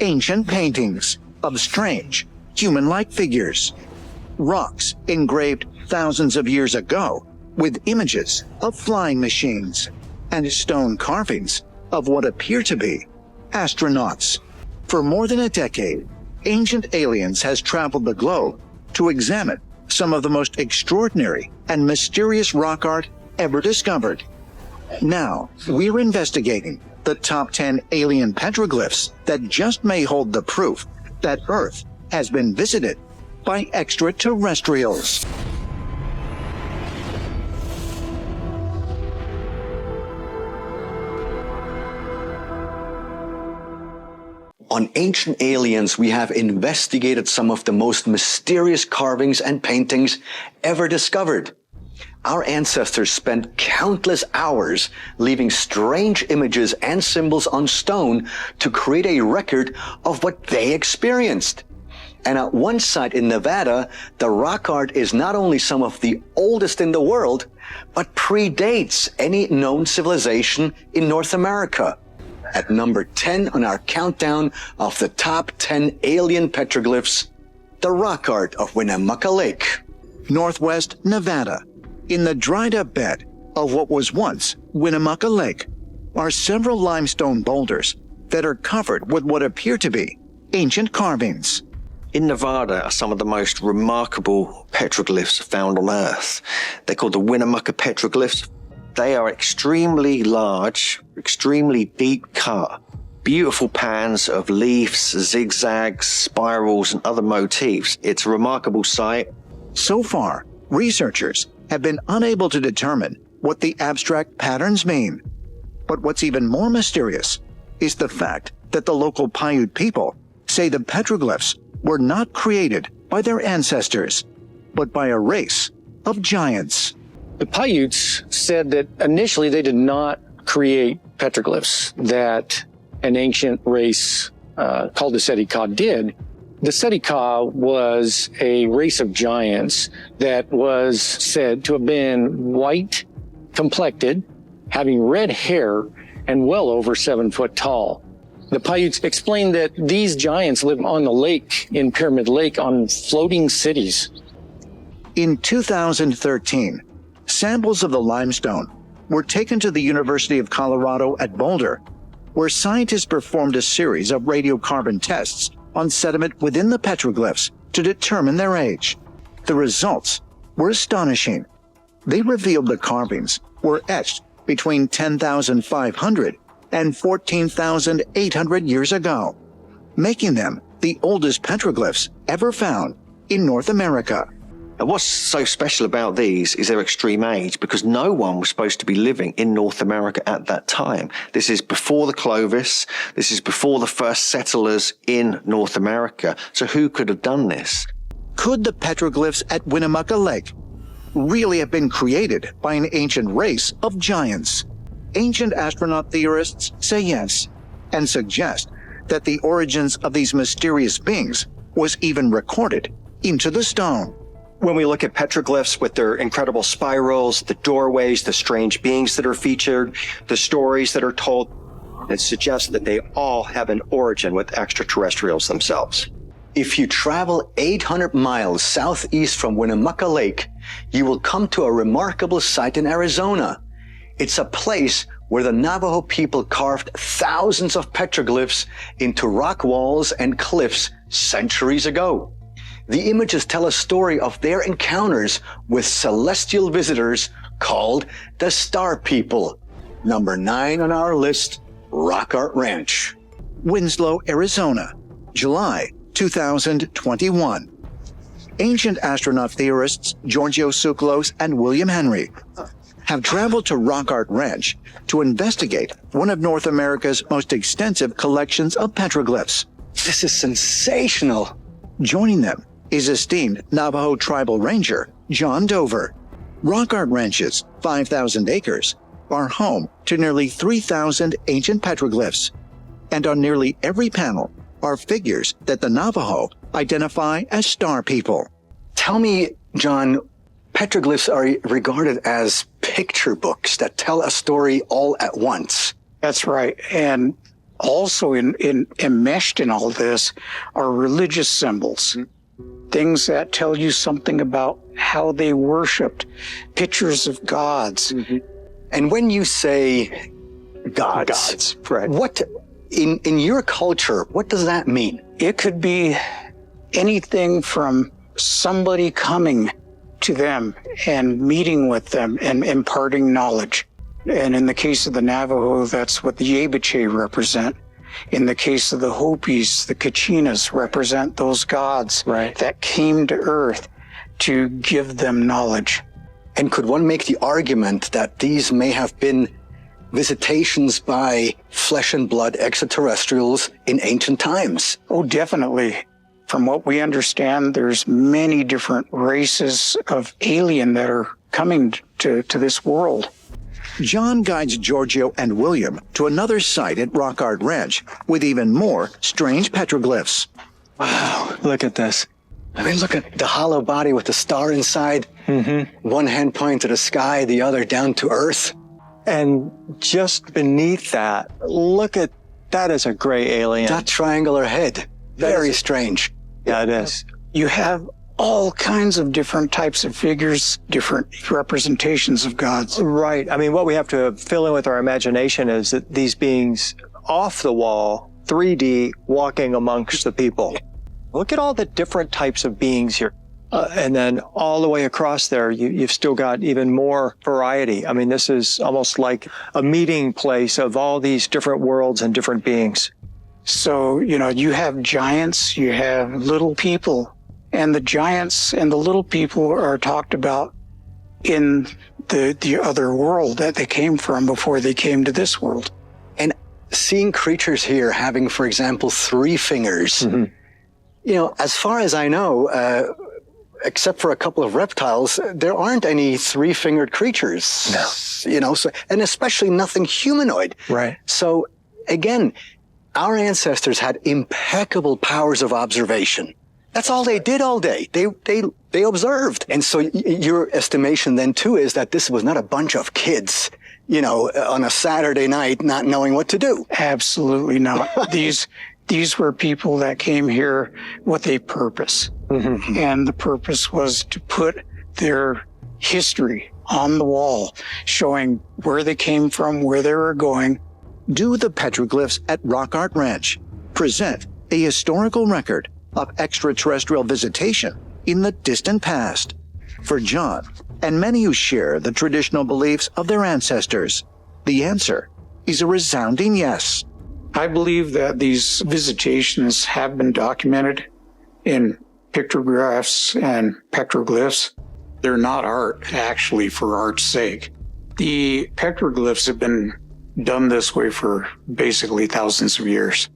ancient paintings of strange, human-like figures, rocks engraved thousands of years ago with images of flying machines, and stone carvings of what appear to be astronauts. For more than a decade, Ancient Aliens has traveled the globe to examine some of the most extraordinary and mysterious rock art ever discovered. Now, we're investigating the top 10 alien petroglyphs that just may hold the proof that Earth has been visited by extraterrestrials. On Ancient Aliens, we have investigated some of the most mysterious carvings and paintings ever discovered. Our ancestors spent countless hours leaving strange images and symbols on stone to create a record of what they experienced. And at one site in Nevada, the rock art is not only some of the oldest in the world, but predates any known civilization in North America. At number 10 on our countdown of the top 10 alien petroglyphs, the rock art of Winnemucca Lake. Northwest Nevada, in the dried-up bed of what was once Winnemucca Lake, are several limestone boulders that are covered with what appear to be ancient carvings. In Nevada are some of the most remarkable petroglyphs found on Earth. They're called the Winnemucca petroglyphs. They are extremely large, extremely deep cut, beautiful pans of leaves, zigzags, spirals, and other motifs. It's a remarkable sight. So far, researchers have been unable to determine what the abstract patterns mean. But what's even more mysterious is the fact that the local Paiute people say the petroglyphs were not created by their ancestors, but by a race of giants. The Paiutes said that initially they did not create petroglyphs, that an ancient race called the Setika did. The Setika was a race of giants that was said to have been white complected, having red hair, and well over 7 foot tall. The Paiutes explained that these giants lived on the lake, in Pyramid Lake, on floating cities. In 2013, samples of the limestone were taken to the University of Colorado at Boulder, where scientists performed a series of radiocarbon tests on sediment within the petroglyphs to determine their age. The results were astonishing. They revealed the carvings were etched between 10,500 and 14,800 years ago, making them the oldest petroglyphs ever found in North America. And what's so special about these is their extreme age, because no one was supposed to be living in North America at that time. This is before the Clovis. This is before the first settlers in North America. So who could have done this? Could the petroglyphs at Winnemucca Lake really have been created by an ancient race of giants? Ancient astronaut theorists say yes, and suggest that the origins of these mysterious beings was even recorded into the stone. When we look at petroglyphs with their incredible spirals, the doorways, the strange beings that are featured, the stories that are told, it suggests that they all have an origin with extraterrestrials themselves. If you travel 800 miles southeast from Winnemucca Lake, you will come to a remarkable site in Arizona. It's a place where the Navajo people carved thousands of petroglyphs into rock walls and cliffs centuries ago. The images tell a story of their encounters with celestial visitors called the Star People. Number 9 on our list, Rock Art Ranch. Winslow, Arizona, July 2021. Ancient astronaut theorists Giorgio Tsoukalos and William Henry have traveled to Rock Art Ranch to investigate one of North America's most extensive collections of petroglyphs. This is sensational. Joining them is esteemed Navajo tribal ranger John Dover. Rock Art Ranch's 5,000 acres are home to nearly 3,000 ancient petroglyphs, and on nearly every panel are figures that the Navajo identify as Star People. Tell me, John, petroglyphs are regarded as picture books that tell a story all at once. That's right. And Also enmeshed in all this are religious symbols, things that tell you something about how they worshipped, pictures of gods. And when you say gods, right. what in your culture, what does that mean? It could be anything from somebody coming to them and meeting with them and imparting knowledge. And in the case of the Navajo, that's what the Yebiche represent. In the case of the Hopis, the Kachinas represent those gods that came to earth to give them knowledge. And could one make the argument that these may have been visitations by flesh and blood extraterrestrials in ancient times? Oh, definitely. From what we understand, there's many different races of alien that are coming to this world. John guides Giorgio and William to another site at Rock Art Ranch with even more strange petroglyphs. Wow, look at this. I mean, look at the hollow body with the star inside. One hand pointing to the sky, the other down to earth. And just beneath that, look at that is a gray alien. That triangular head. Very strange. Yeah, it is. You have all kinds of different types of figures, different representations of gods. Right. I mean, what we have to fill in with our imagination is that these beings off the wall, 3D, walking amongst the people. Look at all the different types of beings here. And then all the way across there, you've still got even more variety. I mean, this is almost like a meeting place of all these different worlds and different beings. So, you have giants, you have little people, and the giants and the little people are talked about in the other world that they came from before they came to this world. And seeing creatures here having, for example, 3 fingers, as far as I know, except for a couple of reptiles, there aren't any 3-fingered creatures. No. And especially nothing humanoid. Right. So again, our ancestors had impeccable powers of observation. That's all they did all day. They observed. And so your estimation then too is that this was not a bunch of kids, on a Saturday night not knowing what to do. Absolutely not. These were people that came here with a purpose. And the purpose was to put their history on the wall, showing where they came from, where they were going. Do the petroglyphs at Rock Art Ranch present a historical record of extraterrestrial visitation in the distant past? For John and many who share the traditional beliefs of their ancestors, the answer is a resounding yes. I believe that these visitations have been documented in pictographs and petroglyphs. They're not art, actually, for art's sake. The petroglyphs have been done this way for basically thousands of years.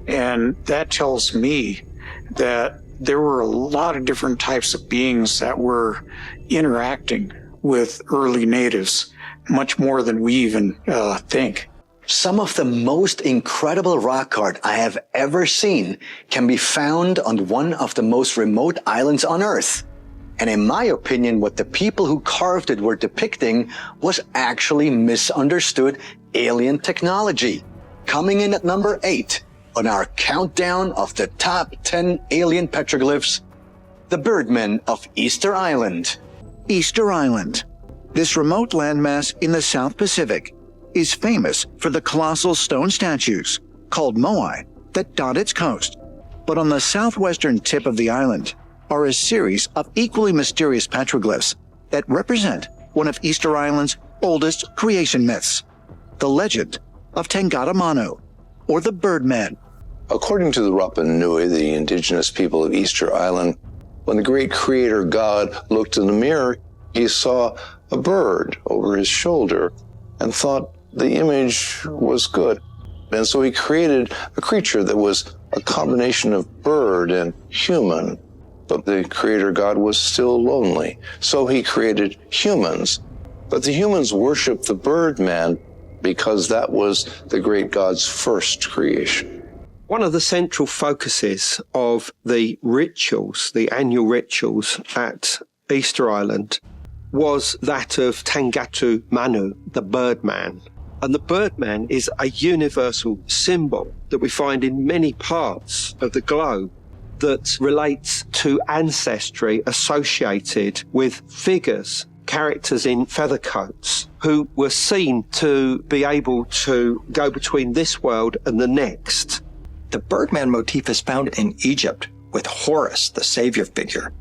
And that tells me that there were a lot of different types of beings that were interacting with early natives, much more than we even think. Some of the most incredible rock art I have ever seen can be found on one of the most remote islands on Earth. And in my opinion, what the people who carved it were depicting was actually misunderstood alien technology. Coming in at number 8 on our countdown of the top 10 alien petroglyphs, the Birdmen of Easter Island. Easter Island. This remote landmass in the South Pacific is famous for the colossal stone statues, called moai, that dot its coast. But on the southwestern tip of the island are a series of equally mysterious petroglyphs that represent one of Easter Island's oldest creation myths, the legend of Tangata Manu, or the Birdman. According to the Rapa Nui, the indigenous people of Easter Island, when the great creator God looked in the mirror, he saw a bird over his shoulder and thought the image was good. And so he created a creature that was a combination of bird and human. But the creator God was still lonely. So he created humans. But the humans worshiped the Birdman because that was the great God's first creation. One of the central focuses of the rituals, the annual rituals at Easter Island, was that of Tangata Manu, the Birdman. And the Birdman is a universal symbol that we find in many parts of the globe that relates to ancestry associated with figures, characters in feather coats, who were seen to be able to go between this world and the next. The Birdman motif is found in Egypt with Horus, the savior figure,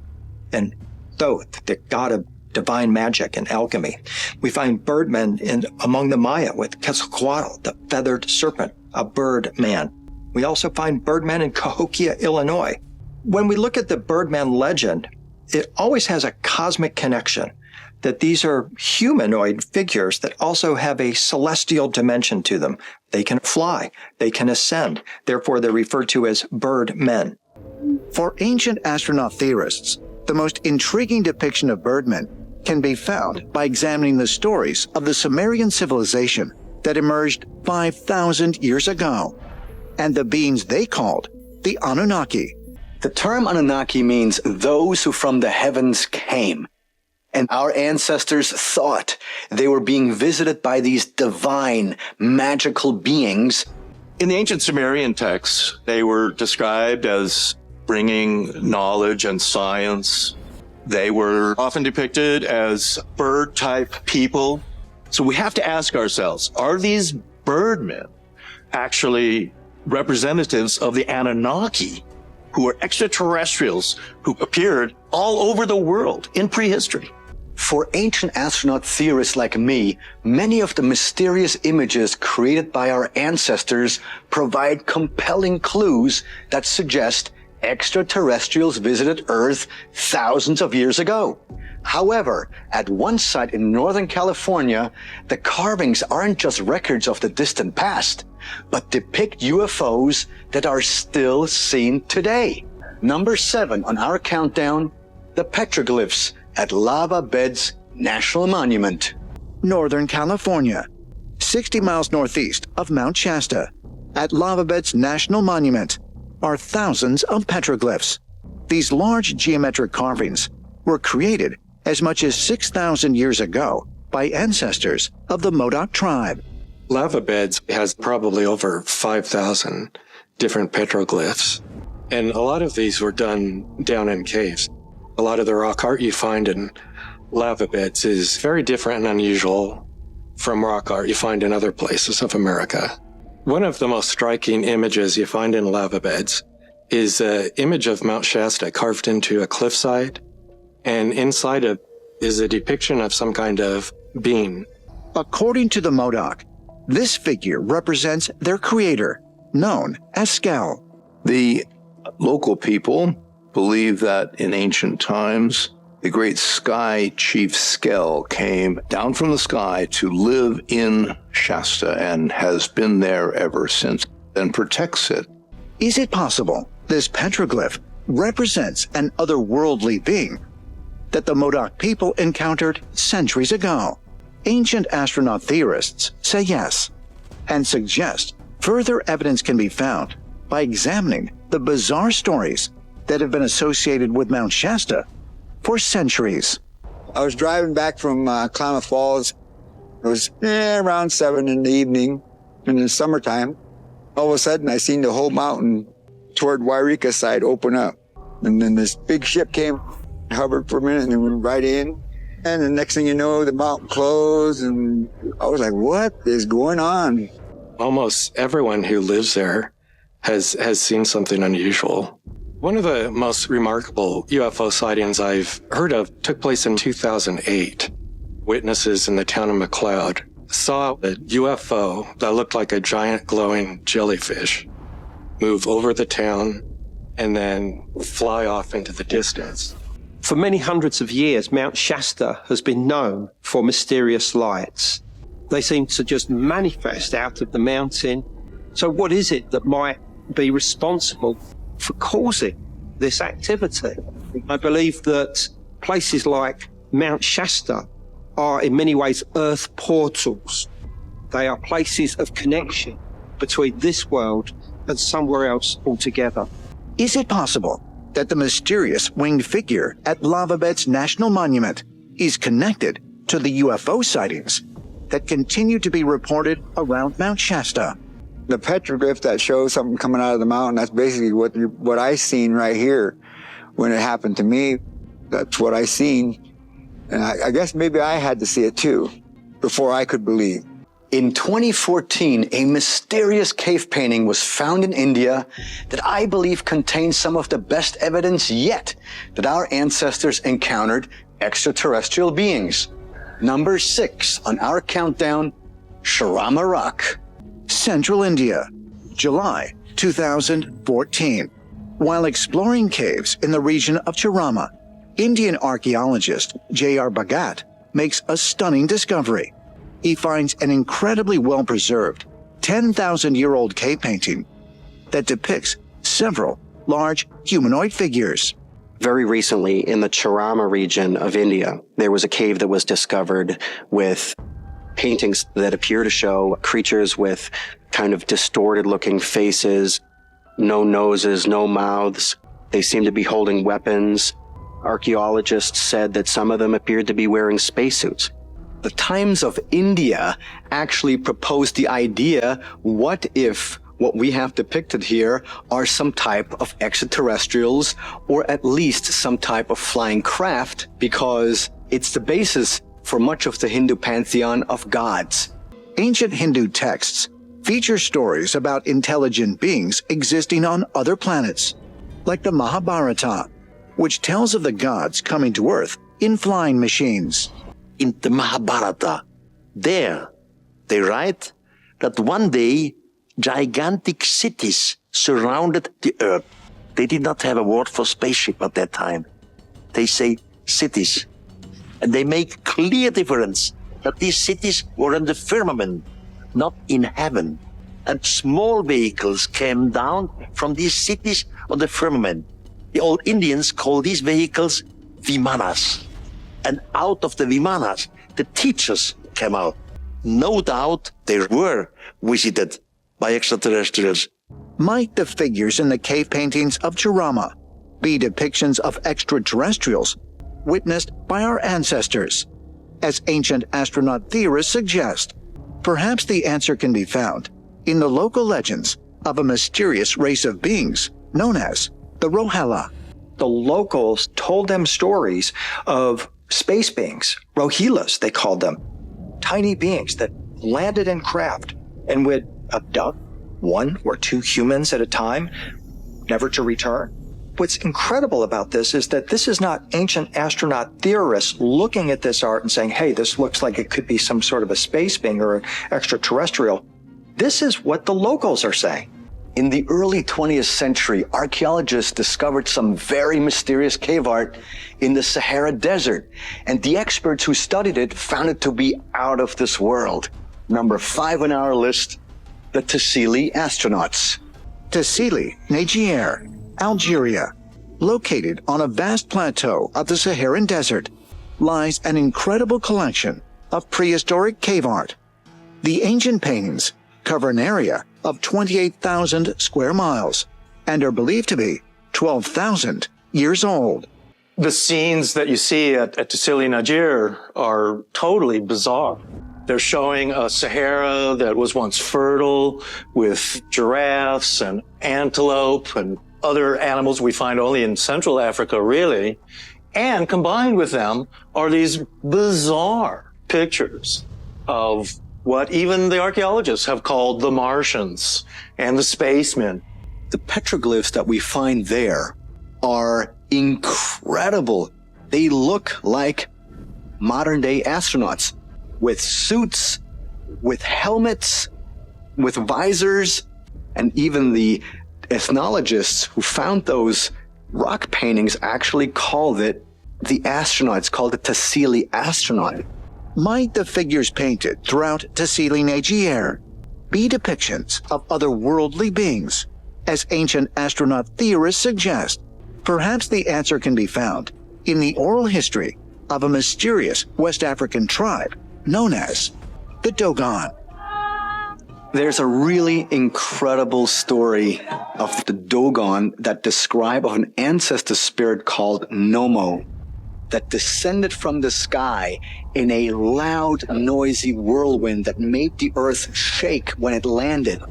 and Thoth, the god of divine magic and alchemy. We find Birdmen among the Maya with Quetzalcoatl, the feathered serpent, a bird man. We also find Birdman in Cahokia, Illinois. When we look at the Birdman legend, it always has a cosmic connection, that these are humanoid figures that also have a celestial dimension to them. They can fly, they can ascend, therefore they're referred to as Birdmen. For ancient astronaut theorists, the most intriguing depiction of birdmen can be found by examining the stories of the Sumerian civilization that emerged 5,000 years ago, and the beings they called the Anunnaki. The term Anunnaki means those who from the heavens came. And our ancestors thought they were being visited by these divine, magical beings. In the ancient Sumerian texts, they were described as bringing knowledge and science. They were often depicted as bird-type people. So we have to ask ourselves, are these birdmen actually representatives of the Anunnaki, who are extraterrestrials who appeared all over the world in prehistory? For ancient astronaut theorists like me, many of the mysterious images created by our ancestors provide compelling clues that suggest extraterrestrials visited Earth thousands of years ago. However, at one site in Northern California, the carvings aren't just records of the distant past, but depict UFOs that are still seen today. Number 7 on our countdown, the Petroglyphs at Lava Beds National Monument. Northern California, 60 miles northeast of Mount Shasta, at Lava Beds National Monument, are thousands of petroglyphs. These large geometric carvings were created as much as 6,000 years ago by ancestors of the Modoc tribe. Lava Beds has probably over 5,000 different petroglyphs, and a lot of these were done down in caves. A lot of the rock art you find in lava beds is very different and unusual from rock art you find in other places of America. One of the most striking images you find in lava beds is an image of Mount Shasta carved into a cliffside, and inside it is a depiction of some kind of being. According to the Modoc, this figure represents their creator, known as Skell. The local people believe that in ancient times, the great sky chief Skell came down from the sky to live in Shasta and has been there ever since and protects it. Is it possible this petroglyph represents an otherworldly being that the Modoc people encountered centuries ago? Ancient astronaut theorists say yes, and suggest further evidence can be found by examining the bizarre stories that have been associated with Mount Shasta for centuries. I was driving back from Klamath Falls. It was around 7 in the evening in the summertime. All of a sudden, I seen the whole mountain toward Wairika side open up. And then this big ship came, hovered for a minute, and then went right in. And the next thing you know, the mountain closed, and I was like, what is going on? Almost everyone who lives there has seen something unusual. One of the most remarkable UFO sightings I've heard of took place in 2008. Witnesses in the town of McLeod saw a UFO that looked like a giant glowing jellyfish move over the town and then fly off into the distance. For many hundreds of years, Mount Shasta has been known for mysterious lights. They seem to just manifest out of the mountain. So what is it that might be responsible for causing this activity? I believe that places like Mount Shasta are in many ways earth portals. They are places of connection between this world and somewhere else altogether. Is it possible that the mysterious winged figure at Lava Beds National Monument is connected to the UFO sightings? that continue to be reported around Mount Shasta. The petroglyph that shows something coming out of the mountain, that's basically what I seen right here. When it happened to me, that's what I seen. And I guess maybe I had to see it too, before I could believe. In 2014, a mysterious cave painting was found in India that I believe contains some of the best evidence yet that our ancestors encountered extraterrestrial beings. Number 6 on our countdown, Sharama Rock. Central India, July 2014. While exploring caves in the region of Sharama, Indian archaeologist J.R. Bhagat makes a stunning discovery. He finds an incredibly well-preserved 10,000-year-old cave painting that depicts several large humanoid figures. Very recently, in the Charama region of India, there was a cave that was discovered with paintings that appear to show creatures with kind of distorted-looking faces, no noses, no mouths. They seem to be holding weapons. Archaeologists said that some of them appeared to be wearing spacesuits. The Times of India actually proposed the idea, what if what we have depicted here are some type of extraterrestrials, or at least some type of flying craft, because it's the basis for much of the Hindu pantheon of gods. Ancient Hindu texts feature stories about intelligent beings existing on other planets, like the Mahabharata, which tells of the gods coming to Earth in flying machines. In the Mahabharata, there they write that one day gigantic cities surrounded the earth. They did not have a word for spaceship at that time. They say cities. And they make clear difference that these cities were in the firmament, not in heaven. And small vehicles came down from these cities on the firmament. The old Indians call these vehicles vimanas. And out of the vimanas, the teachers came out. No doubt they were visited by extraterrestrials. Might the figures in the cave paintings of Charama be depictions of extraterrestrials witnessed by our ancestors? As ancient astronaut theorists suggest, perhaps the answer can be found in the local legends of a mysterious race of beings known as the Rohilla. The locals told them stories of space beings, Rohillas, they called them, tiny beings that landed in craft and would abduct 1 or 2 humans at a time, never to return. What's incredible about this is that this is not ancient astronaut theorists looking at this art and saying, hey, this looks like it could be some sort of a space being or an extraterrestrial. This is what the locals are saying. In the early 20th century, archaeologists discovered some very mysterious cave art in the Sahara Desert, and the experts who studied it found it to be out of this world. Number 5 on our list, the Tassili astronauts. Tassili, Niger, Algeria, located on a vast plateau of the Saharan Desert, lies an incredible collection of prehistoric cave art. The ancient paintings cover an area of 28,000 square miles and are believed to be 12,000 years old. The scenes that you see at Tassili, Niger are totally bizarre. They're showing a Sahara that was once fertile with giraffes and antelope and other animals we find only in Central Africa, really. And combined with them are these bizarre pictures of what even the archaeologists have called the Martians and the spacemen. The petroglyphs that we find there are incredible. They look like modern-day astronauts with suits, with helmets, with visors, and even the ethnologists who found those rock paintings actually called it the astronauts, called it Tassili astronaut. Might the figures painted throughout Tassili, Niger be depictions of otherworldly beings? As ancient astronaut theorists suggest, perhaps the answer can be found in the oral history of a mysterious West African tribe known as the Dogon. There's a really incredible story of the Dogon that describe of an ancestor spirit called Nomo. that descended from the sky in a loud, noisy whirlwind that made the earth shake when it landed.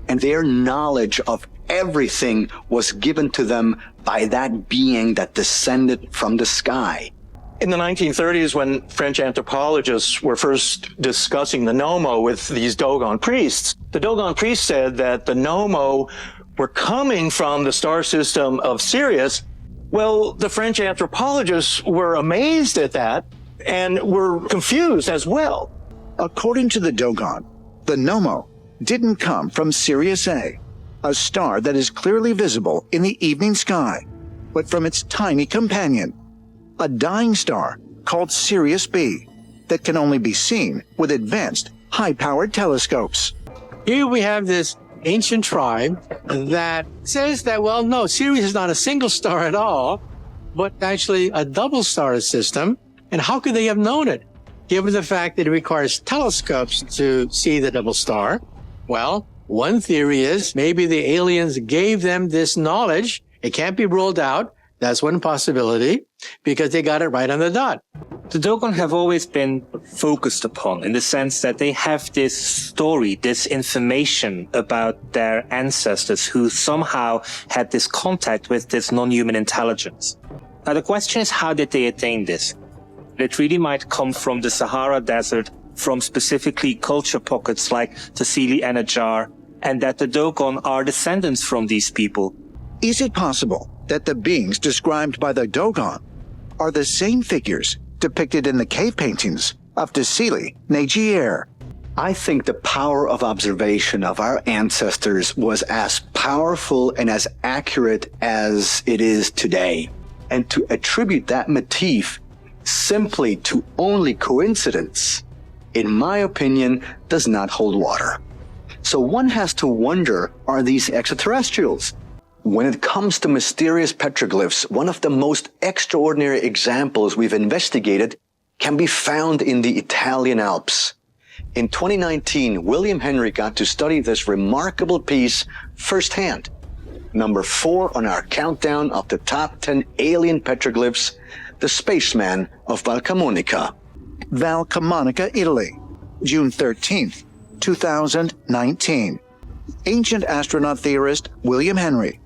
And their knowledge of everything was given to them by that being that descended from the sky. In the 1930s, when French anthropologists were first discussing the Nommo with these Dogon priests, the Dogon priests said that the Nommo were coming from the star system of Sirius. Well, the French anthropologists were amazed at that and were confused as well. According to the Dogon, the Nommo didn't come from Sirius A, a star that is clearly visible in the evening sky, but from its tiny companion, a dying star called Sirius B that can only be seen with advanced, high-powered telescopes. Here we have this ancient tribe that says that, well, no, Sirius is not a single star at all, but actually a double star system. And how could they have known it, given the fact that it requires telescopes to see the double star? Well, one theory is maybe the aliens gave them this knowledge. It can't be ruled out. That's one possibility, because they got it right on the dot. The Dogon have always been focused upon in the sense that they have this story, this information about their ancestors who somehow had this contact with this non-human intelligence. Now the question is, how did they attain this? It really might come from the Sahara Desert, from specifically culture pockets like Tassili and Ajar, and that the Dogon are descendants from these people. Is it possible that the beings described by the Dogon are the same figures depicted in the cave paintings of Tassili Nagier? I think the power of observation of our ancestors was as powerful and as accurate as it is today. And to attribute that motif simply to only coincidence, in my opinion, does not hold water. So one has to wonder, are these extraterrestrials? When it comes to mysterious petroglyphs, one of the most extraordinary examples we've investigated can be found in the Italian Alps. In 2019, William Henry got to study this remarkable piece firsthand. Number 4 on our countdown of the top 10 alien petroglyphs, the Spaceman of Valcamonica. Valcamonica, Italy, June 13th, 2019. Ancient astronaut theorist William Henry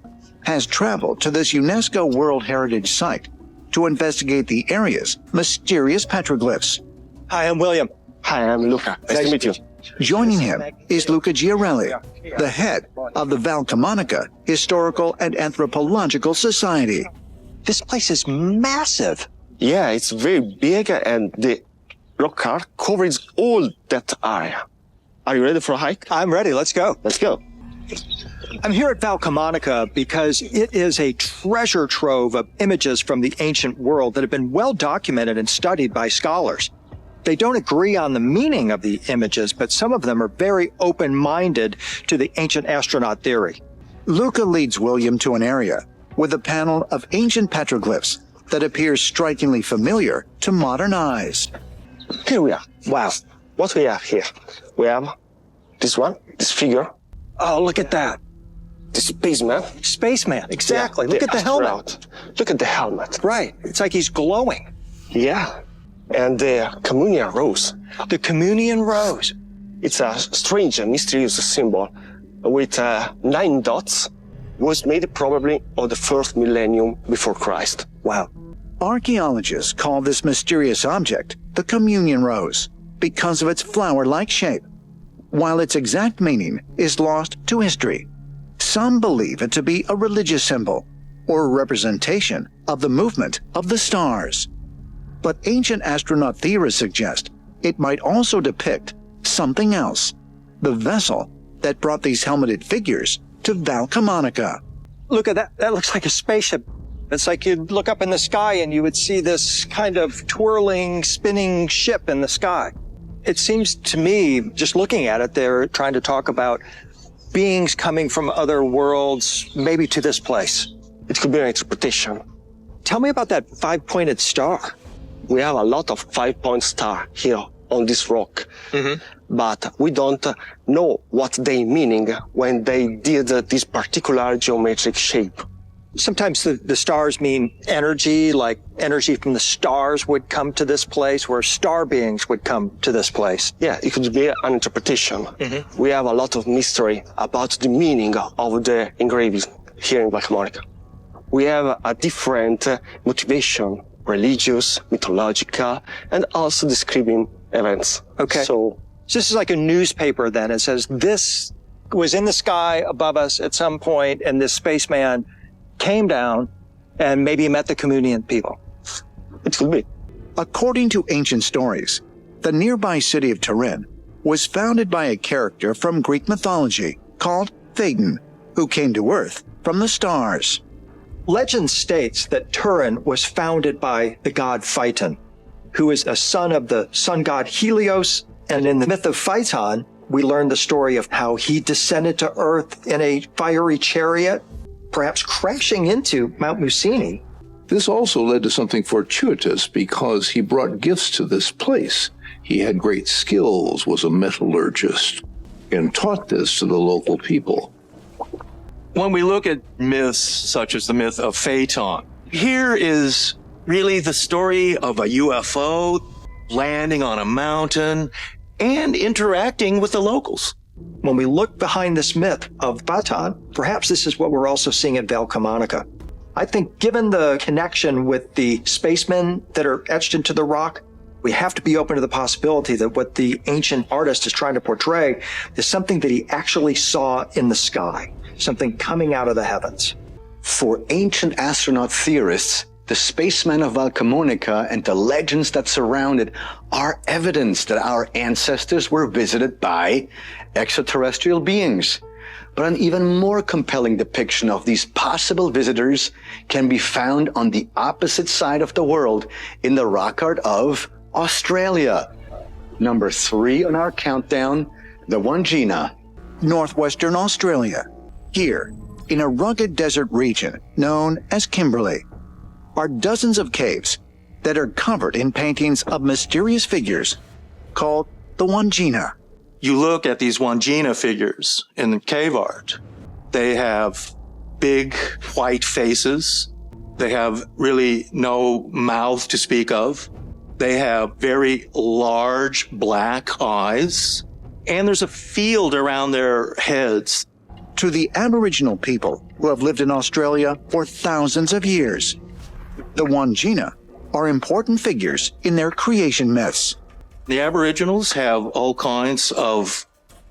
has traveled to this UNESCO World Heritage Site to investigate the area's mysterious petroglyphs. Hi, I'm William. Hi, I'm Luca. Nice to meet you. Joining him is Luca Giarelli, the head of the Valcamonica Historical and Anthropological Society. This place is massive. Yeah, it's very big, and the rock art covers all that area. Are you ready for a hike? I'm ready. Let's go. Let's go. I'm here at Valcamonica because it is a treasure trove of images from the ancient world that have been well documented and studied by scholars. They don't agree on the meaning of the images, but some of them are very open-minded to the ancient astronaut theory. Luca leads William to an area with a panel of ancient petroglyphs that appears strikingly familiar to modern eyes. Here we are. Wow. What we have here? We have this one, this figure. Oh, look at that. The spaceman. Spaceman, exactly. Yeah, look at the helmet. Astronaut. Look at the helmet. Right. It's like he's glowing. Yeah. And the communion rose. The communion rose. It's a strange and mysterious symbol with 9 dots. Was made probably of the first millennium before Christ. Wow. Archaeologists call this mysterious object the communion rose because of its flower-like shape, while its exact meaning is lost to history. Some believe it to be a religious symbol or a representation of the movement of the stars. But ancient astronaut theorists suggest it might also depict something else, the vessel that brought these helmeted figures to Valcamonica. Look at that. That looks like a spaceship. It's like you'd look up in the sky and you would see this kind of twirling, spinning ship in the sky. It seems to me, just looking at it, they're trying to talk about beings coming from other worlds, maybe to this place. It could be an interpretation. Tell me about that 5-pointed star. We have a lot of 5-point star here on this rock, but we don't know what they meaning when they did this particular geometric shape. Sometimes the stars mean energy, like energy from the stars would come to this place, where star beings would come to this place. Yeah, it could be an interpretation. We have a lot of mystery about the meaning of the engravings here in Vaca Monica. We have a different motivation, religious, mythological, and also describing events. Okay. So this is like a newspaper then. It says this was in the sky above us at some point, and this spaceman came down and maybe met the Communion people. It could be. According to ancient stories, the nearby city of Turin was founded by a character from Greek mythology called Phaeton, who came to Earth from the stars. Legend states that Turin was founded by the god Phaeton, who is a son of the sun god Helios. And in the myth of Phaeton, we learn the story of how he descended to Earth in a fiery chariot, perhaps crashing into Mount Musini. This also led to something fortuitous because he brought gifts to this place. He had great skills, was a metallurgist, and taught this to the local people. When we look at myths such as the myth of Phaeton, here is really the story of a UFO landing on a mountain and interacting with the locals. When we look behind this myth of Phaeton, perhaps this is what we're also seeing at Vaca Monica. I think given the connection with the spacemen that are etched into the rock, we have to be open to the possibility that what the ancient artist is trying to portray is something that he actually saw in the sky, something coming out of the heavens. For ancient astronaut theorists, the spacemen of Vaca Monica and the legends that surround it are evidence that our ancestors were visited by extraterrestrial beings. But an even more compelling depiction of these possible visitors can be found on the opposite side of the world in the rock art of Australia. Number 3 on our countdown, the Wandjina. Northwestern Australia. Here, in a rugged desert region known as Kimberley, are dozens of caves that are covered in paintings of mysterious figures called the Wandjina. You look at these Wandjina figures in the cave art. They have big white faces. They have really no mouth to speak of. They have very large black eyes. And there's a field around their heads. To the Aboriginal people who have lived in Australia for thousands of years, the Wandjina are important figures in their creation myths. The Aboriginals have all kinds of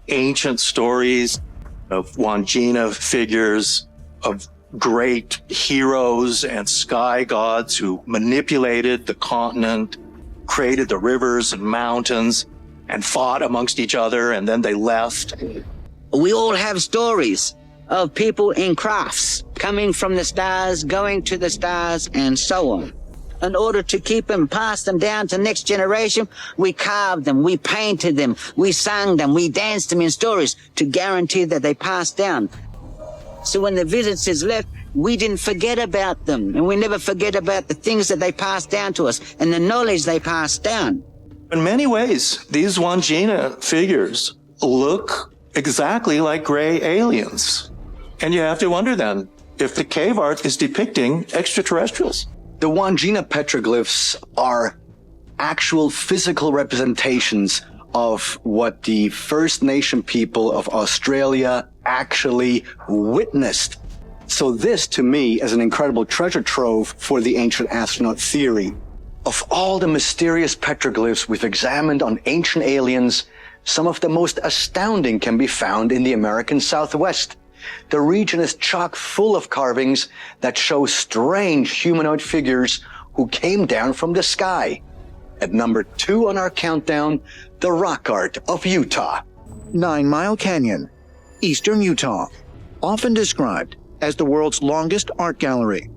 ancient stories of Wandjina figures, of great heroes and sky gods who manipulated the continent, created the rivers and mountains, and fought amongst each other, and then they left. We all have stories of people in crafts coming from the stars, going to the stars, and so on. In order to keep them, pass them down to next generation, we carved them, we painted them, we sang them, we danced them in stories to guarantee that they passed down. So when the visitors left, we didn't forget about them, and we never forget about the things that they passed down to us and the knowledge they passed down. In many ways, these Wandjina figures look exactly like gray aliens. And you have to wonder then if the cave art is depicting extraterrestrials. The Wandjina petroglyphs are actual physical representations of what the First Nation people of Australia actually witnessed. So this, to me, is an incredible treasure trove for the ancient astronaut theory. Of all the mysterious petroglyphs we've examined on ancient aliens, some of the most astounding can be found in the American Southwest. The region is chock full of carvings that show strange humanoid figures who came down from the sky. At number 2 on our countdown, the rock art of Utah. 9 Mile Canyon, eastern Utah, often described as the world's longest art gallery.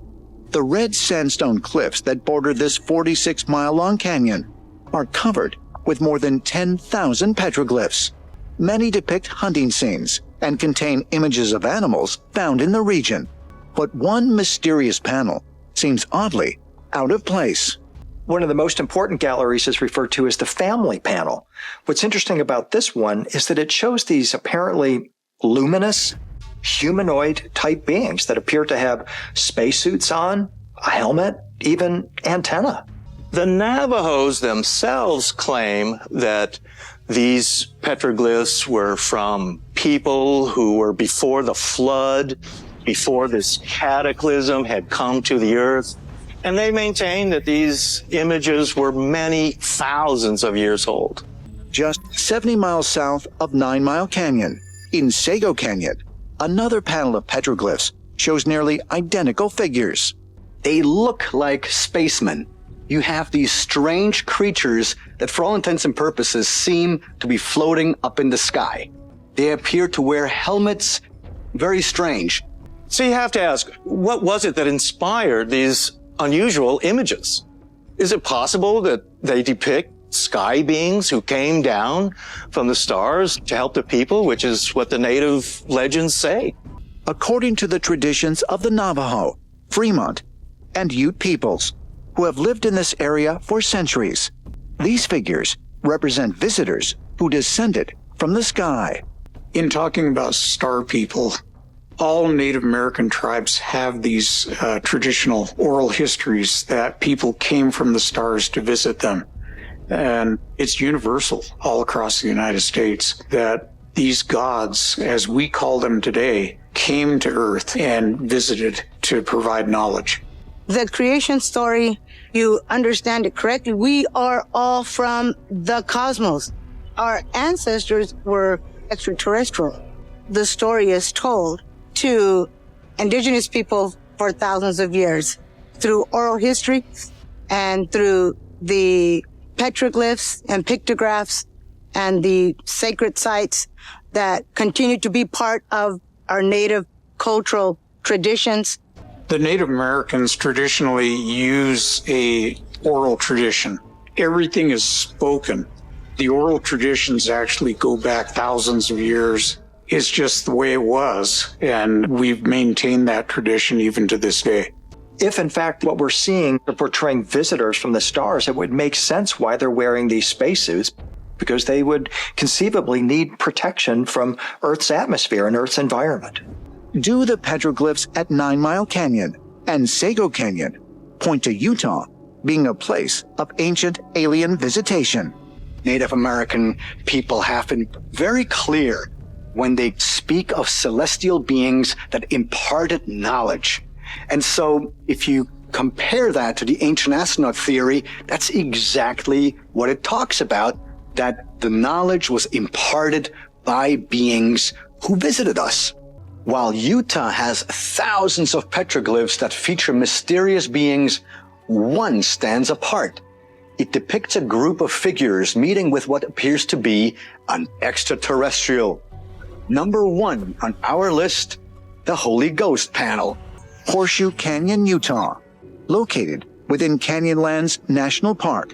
The red sandstone cliffs that border this 46-mile-long canyon are covered with more than 10,000 petroglyphs. Many depict hunting scenes and contain images of animals found in the region. But one mysterious panel seems oddly out of place. One of the most important galleries is referred to as the family panel. What's interesting about this one is that it shows these apparently luminous humanoid type beings that appear to have spacesuits on, a helmet, even antenna. The Navajos themselves claim that these petroglyphs were from people who were before the flood, before this cataclysm had come to the earth. And they maintain that these images were many thousands of years old. Just 70 miles south of 9 Mile Canyon, in Sago Canyon, another panel of petroglyphs shows nearly identical figures. They look like spacemen. You have these strange creatures that for all intents and purposes seem to be floating up in the sky. They appear to wear helmets. Very strange. So you have to ask, what was it that inspired these unusual images? Is it possible that they depict sky beings who came down from the stars to help the people, which is what the native legends say? According to the traditions of the Navajo, Fremont, and Ute peoples, who have lived in this area for centuries, these figures represent visitors who descended from the sky. In talking about star people, all Native American tribes have these traditional oral histories that people came from the stars to visit them. And it's universal all across the United States that these gods, as we call them today, came to Earth and visited to provide knowledge. The creation story, you understand it correctly. We are all from the cosmos. Our ancestors were extraterrestrial. The story is told to indigenous people for thousands of years through oral history and through the petroglyphs and pictographs and the sacred sites that continue to be part of our native cultural traditions. The Native Americans traditionally use a oral tradition. Everything is spoken. The oral traditions actually go back thousands of years. It's just the way it was, and we've maintained that tradition even to this day. If, in fact, what we're seeing are portraying visitors from the stars, it would make sense why they're wearing these spacesuits, because they would conceivably need protection from Earth's atmosphere and Earth's environment. Do the petroglyphs at 9 Mile Canyon and Sago Canyon point to Utah being a place of ancient alien visitation? Native American people have been very clear when they speak of celestial beings that imparted knowledge. And so if you compare that to the ancient astronaut theory, that's exactly what it talks about, that the knowledge was imparted by beings who visited us. While Utah has thousands of petroglyphs that feature mysterious beings, one stands apart. It depicts a group of figures meeting with what appears to be an extraterrestrial. Number 1 on our list, the Holy Ghost panel. Horseshoe Canyon, Utah, located within Canyonlands National Park.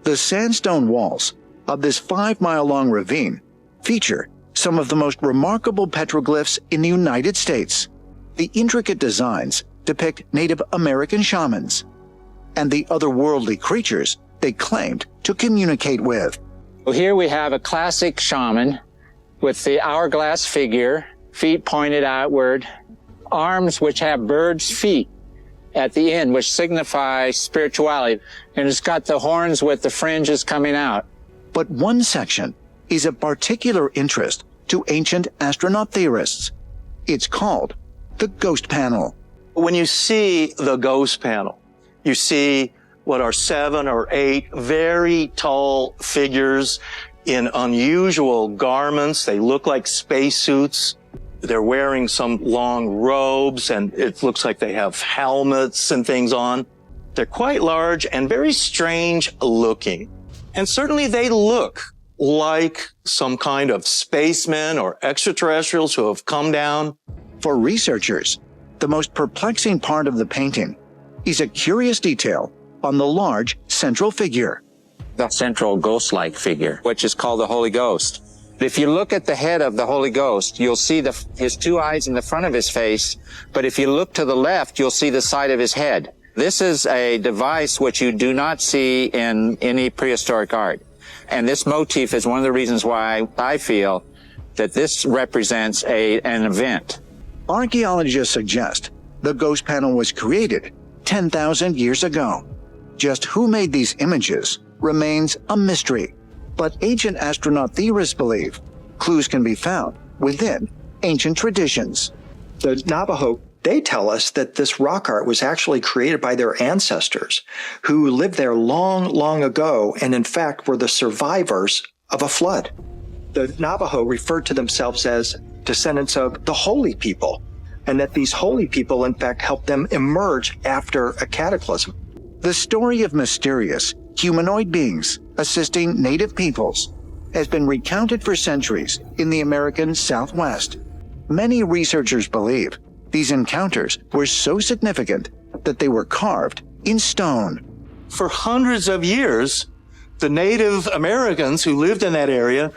The sandstone walls of this 5-mile-long ravine feature some of the most remarkable petroglyphs in the United States. The intricate designs depict Native American shamans and the otherworldly creatures they claimed to communicate with. Well, here we have a classic shaman with the hourglass figure, feet pointed outward, arms which have bird's feet at the end, which signify spirituality. And it's got the horns with the fringes coming out. But one section is of particular interest to ancient astronaut theorists. It's called the Ghost Panel. When you see the Ghost Panel, you see what are 7 or 8 very tall figures in unusual garments. They look like spacesuits. They're wearing some long robes, and it looks like they have helmets and things on. They're quite large and very strange looking. And certainly they look like some kind of spacemen or extraterrestrials who have come down. For researchers, the most perplexing part of the painting is a curious detail on the large central figure. The central ghost-like figure, which is called the Holy Ghost. If you look at the head of the Holy Ghost, you'll see his 2 eyes in the front of his face, but if you look to the left, you'll see the side of his head. This is a device which you do not see in any prehistoric art. And this motif is one of the reasons why I feel that this represents an event. Archaeologists suggest the ghost panel was created 10,000 years ago. Just who made these images remains a mystery, but ancient astronaut theorists believe clues can be found within ancient traditions. The Navajo, they tell us that this rock art was actually created by their ancestors who lived there long, long ago and in fact were the survivors of a flood. The Navajo referred to themselves as descendants of the holy people, and that these holy people in fact helped them emerge after a cataclysm. The story of mysterious humanoid beings assisting native peoples has been recounted for centuries in the American Southwest. Many researchers believe these encounters were so significant that they were carved in stone. For hundreds of years, the Native Americans who lived in that area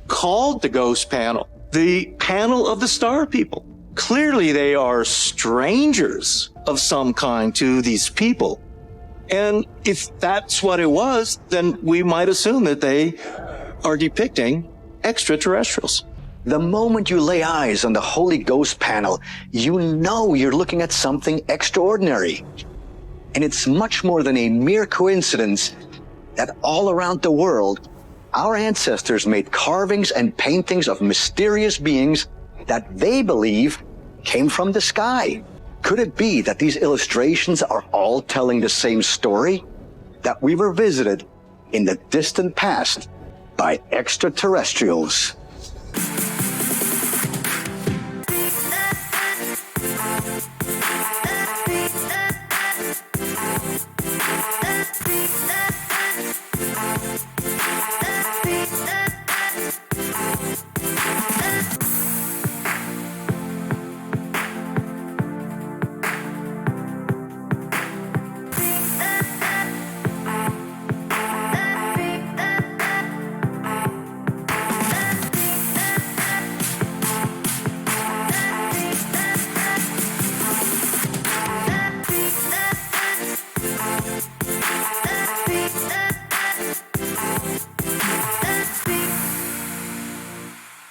called the ghost panel the panel of the star people. Clearly, they are strangers of some kind to these people. And if that's what it was, then we might assume that they are depicting extraterrestrials. The moment you lay eyes on the Holy Ghost panel, you know you're looking at something extraordinary. And it's much more than a mere coincidence that all around the world, our ancestors made carvings and paintings of mysterious beings that they believe came from the sky. Could it be that these illustrations are all telling the same story? That we were visited in the distant past by extraterrestrials?